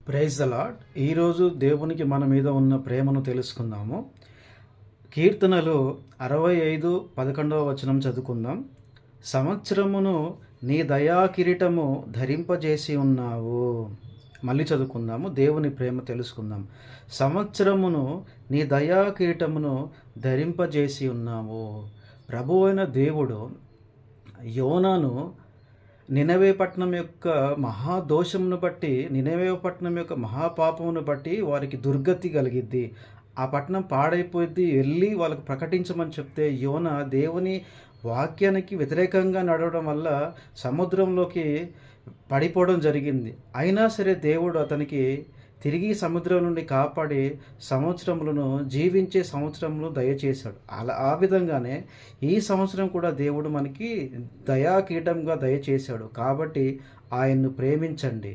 Praise the lord. ఈరోజు దేవునికి మన మీద ఉన్న ప్రేమను తెలుసుకుందాము. కీర్తనలు 65:11 చదువుకుందాం. సంవత్సరమును నీ దయా కిరీటము ధరింపజేసి ఉన్నావు. మళ్ళీ చదువుకుందాము, దేవుని ప్రేమ తెలుసుకుందాం. సంవత్సరమును నీ దయా కిరీటమును ధరింపజేసి ఉన్నావు. ప్రభువైన దేవుడు యోనాను నినవే పట్టణం యొక్క మహాదోషమును బట్టి, నినవే పట్టణం యొక్క మహాపాపమును బట్టి వారికి దుర్గతి కలిగిద్ది, ఆ పట్టణం పాడైపోద్ది, వెళ్ళి వాళ్ళకు ప్రకటించమని చెప్తే యోన దేవుని వాక్యానికి వ్యతిరేకంగా నడవడం వల్ల సముద్రంలోకి పడిపోవడం జరిగింది. అయినా సరే దేవుడు అతనికి తిరిగి సముద్రం నుండి కాపాడి సంవత్సరములను జీవించే సంవత్సరములు దయచేశాడు. ఆ విధంగానే ఈ సంవత్సరం కూడా దేవుడు మనకి దయా కీటంగా దయచేశాడు. కాబట్టి ఆయన్ను ప్రేమించండి.